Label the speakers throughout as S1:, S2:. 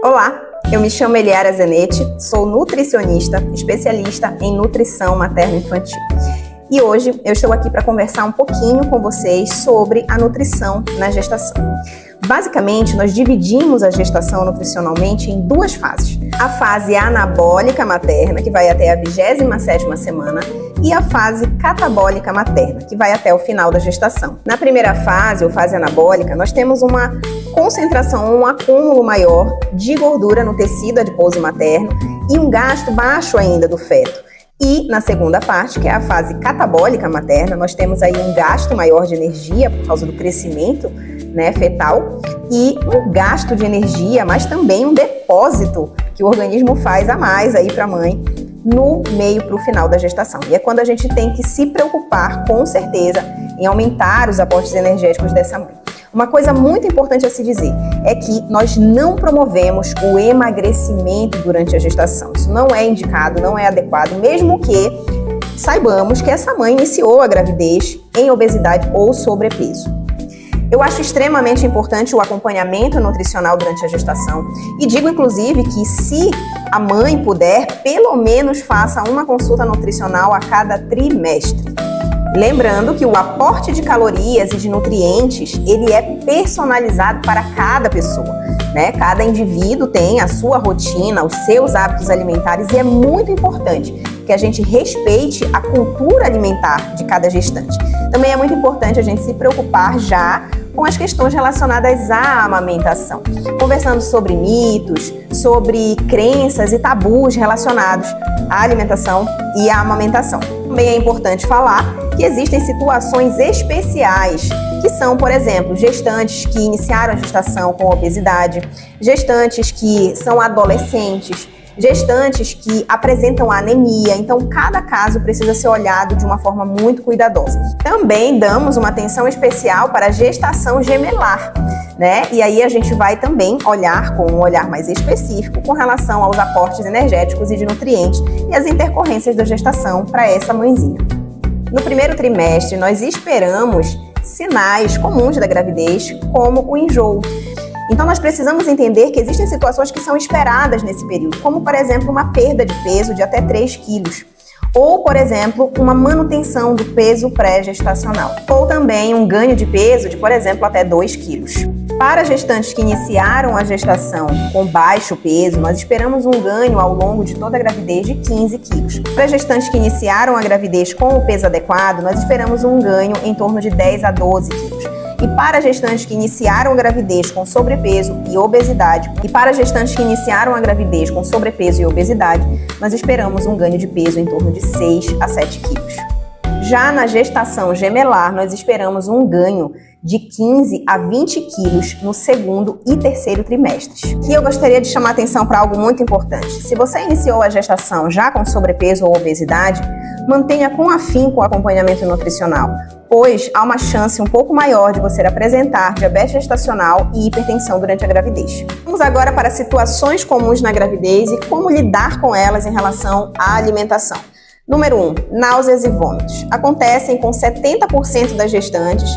S1: Olá, eu me chamo Eliara Zenetti, sou nutricionista, especialista em nutrição materno-infantil. E hoje eu estou aqui para conversar um pouquinho com vocês sobre a nutrição na gestação. Basicamente, nós dividimos a gestação nutricionalmente em duas fases. A fase anabólica materna, que vai até a 27ª semana, e a fase catabólica materna, que vai até o final da gestação. Na primeira fase, ou fase anabólica, nós temos uma concentração, um acúmulo maior de gordura no tecido adiposo materno e um gasto baixo ainda do feto. E na segunda parte, que é a fase catabólica materna, nós temos aí um gasto maior de energia por causa do crescimento, fetal, e um gasto de energia, mas também um depósito que o organismo faz a mais aí para a mãe no meio para o final da gestação. E é quando a gente tem que se preocupar, com certeza, em aumentar os aportes energéticos dessa mãe. Uma coisa muito importante a se dizer é que nós não promovemos o emagrecimento durante a gestação. Isso não é indicado, não é adequado, mesmo que saibamos que essa mãe iniciou a gravidez em obesidade ou sobrepeso. Eu acho extremamente importante o acompanhamento nutricional durante a gestação e digo, inclusive, que se a mãe puder, pelo menos faça uma consulta nutricional a cada trimestre. Lembrando que o aporte de calorias e de nutrientes, ele é personalizado para cada pessoa, Cada indivíduo tem a sua rotina, os seus hábitos alimentares e é muito importante que a gente respeite a cultura alimentar de cada gestante. Também é muito importante a gente se preocupar já com as questões relacionadas à amamentação, conversando sobre mitos, sobre crenças e tabus relacionados à alimentação e à amamentação. Também é importante falar que existem situações especiais, que são, por exemplo, gestantes que iniciaram a gestação com obesidade, gestantes que são adolescentes, gestantes que apresentam anemia, então cada caso precisa ser olhado de uma forma muito cuidadosa. Também damos uma atenção especial para a gestação gemelar, E aí a gente vai também olhar com um olhar mais específico com relação aos aportes energéticos e de nutrientes e as intercorrências da gestação para essa mãezinha. No primeiro trimestre, nós esperamos sinais comuns da gravidez, como o enjoo. Então, nós precisamos entender que existem situações que são esperadas nesse período, como, por exemplo, uma perda de peso de até 3 quilos. Ou, por exemplo, uma manutenção do peso pré-gestacional. Ou também um ganho de peso de, por exemplo, até 2 quilos. Para gestantes que iniciaram a gestação com baixo peso, nós esperamos um ganho ao longo de toda a gravidez de 15 quilos. Para gestantes que iniciaram a gravidez com o peso adequado, nós esperamos um ganho em torno de 10 a 12 quilos. E para gestantes que iniciaram a gravidez com sobrepeso e obesidade, nós esperamos um ganho de peso em torno de 6 a 7 quilos. Já na gestação gemelar, nós esperamos um ganho de 15 a 20 quilos no segundo e terceiro trimestres. E eu gostaria de chamar a atenção para algo muito importante. Se você iniciou a gestação já com sobrepeso ou obesidade, mantenha com afinco o acompanhamento nutricional, pois há uma chance um pouco maior de você apresentar diabetes gestacional e hipertensão durante a gravidez. Vamos agora para situações comuns na gravidez e como lidar com elas em relação à alimentação. Número 1, náuseas e vômitos. Acontecem com 70% das gestantes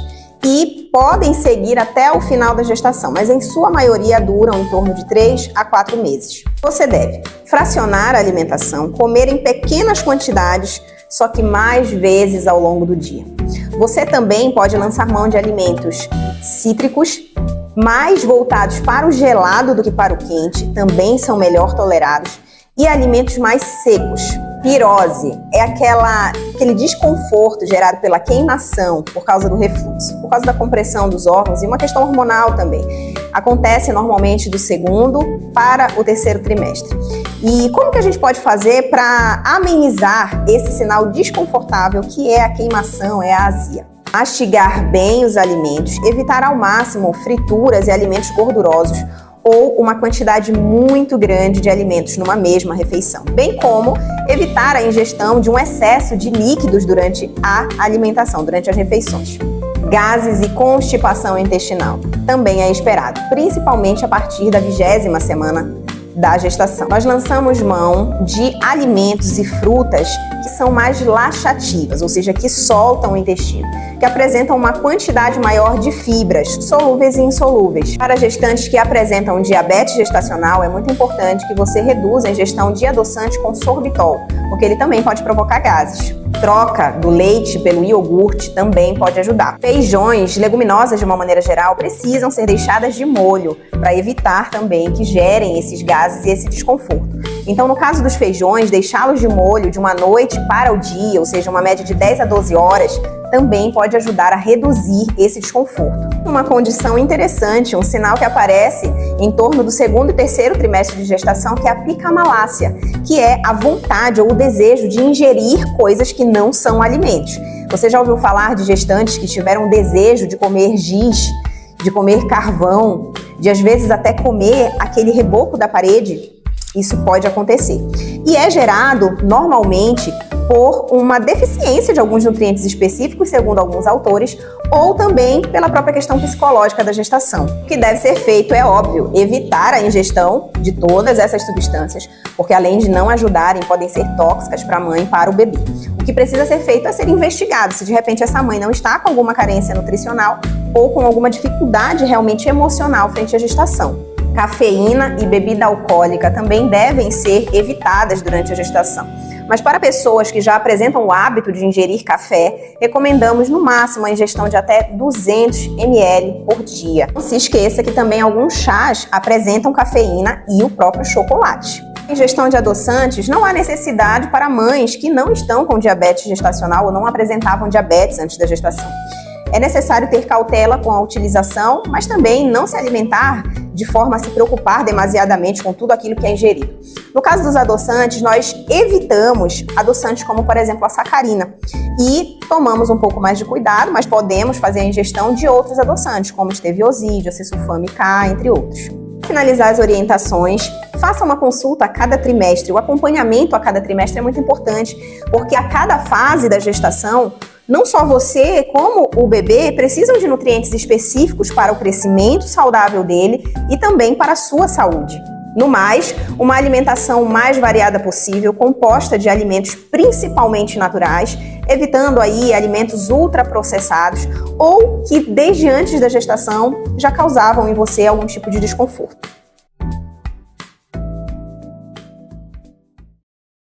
S1: e podem seguir até o final da gestação, mas em sua maioria duram em torno de 3 a 4 meses. Você deve fracionar a alimentação, comer em pequenas quantidades, só que mais vezes ao longo do dia. Você também pode lançar mão de alimentos cítricos, mais voltados para o gelado do que para o quente, também são melhor tolerados, e alimentos mais secos. Pirose é aquele desconforto gerado pela queimação por causa do refluxo, por causa da compressão dos órgãos e uma questão hormonal também. Acontece normalmente do segundo para o terceiro trimestre. E como que a gente pode fazer para amenizar esse sinal desconfortável que é a queimação, é a azia? Mastigar bem os alimentos, evitar ao máximo frituras e alimentos gordurosos, ou uma quantidade muito grande de alimentos numa mesma refeição, bem como evitar a ingestão de um excesso de líquidos durante a alimentação, durante as refeições. Gases e constipação intestinal também é esperado, principalmente a partir da 20ª semana da gestação. Nós lançamos mão de alimentos e frutas que são mais laxativas, ou seja, que soltam o intestino, que apresentam uma quantidade maior de fibras, solúveis e insolúveis. Para gestantes que apresentam diabetes gestacional, é muito importante que você reduza a ingestão de adoçante com sorbitol, porque ele também pode provocar gases. Troca do leite pelo iogurte também pode ajudar. Feijões, leguminosas de uma maneira geral, precisam ser deixadas de molho para evitar também que gerem esses gases e esse desconforto. Então, no caso dos feijões, deixá-los de molho de uma noite para o dia, ou seja, uma média de 10 a 12 horas, também pode ajudar a reduzir esse desconforto. Uma condição interessante, um sinal que aparece em torno do segundo e terceiro trimestre de gestação, que é a picamalácia, que é a vontade ou o desejo de ingerir coisas que não são alimentos. Você já ouviu falar de gestantes que tiveram desejo de comer giz, de comer carvão, de às vezes até comer aquele reboco da parede? Isso pode acontecer. E é gerado, normalmente, por uma deficiência de alguns nutrientes específicos, segundo alguns autores, ou também pela própria questão psicológica da gestação. O que deve ser feito é óbvio, evitar a ingestão de todas essas substâncias, porque além de não ajudarem, podem ser tóxicas para a mãe e para o bebê. O que precisa ser feito é ser investigado se de repente essa mãe não está com alguma carência nutricional ou com alguma dificuldade realmente emocional frente à gestação. Cafeína e bebida alcoólica também devem ser evitadas durante a gestação. Mas para pessoas que já apresentam o hábito de ingerir café, recomendamos no máximo a ingestão de até 200 ml por dia. Não se esqueça que também alguns chás apresentam cafeína e o próprio chocolate. Ingestão de adoçantes, não há necessidade para mães que não estão com diabetes gestacional ou não apresentavam diabetes antes da gestação. É necessário ter cautela com a utilização, mas também não se alimentar de forma a se preocupar demasiadamente com tudo aquilo que é ingerido. No caso dos adoçantes, nós evitamos adoçantes como, por exemplo, a sacarina e tomamos um pouco mais de cuidado, mas podemos fazer a ingestão de outros adoçantes, como esteviosídeo, acesulfame K, entre outros. Para finalizar as orientações, faça uma consulta a cada trimestre. O acompanhamento a cada trimestre é muito importante, porque a cada fase da gestação, não só você, como o bebê, precisam de nutrientes específicos para o crescimento saudável dele e também para a sua saúde. No mais, uma alimentação mais variada possível, composta de alimentos principalmente naturais, evitando aí alimentos ultraprocessados ou que desde antes da gestação já causavam em você algum tipo de desconforto.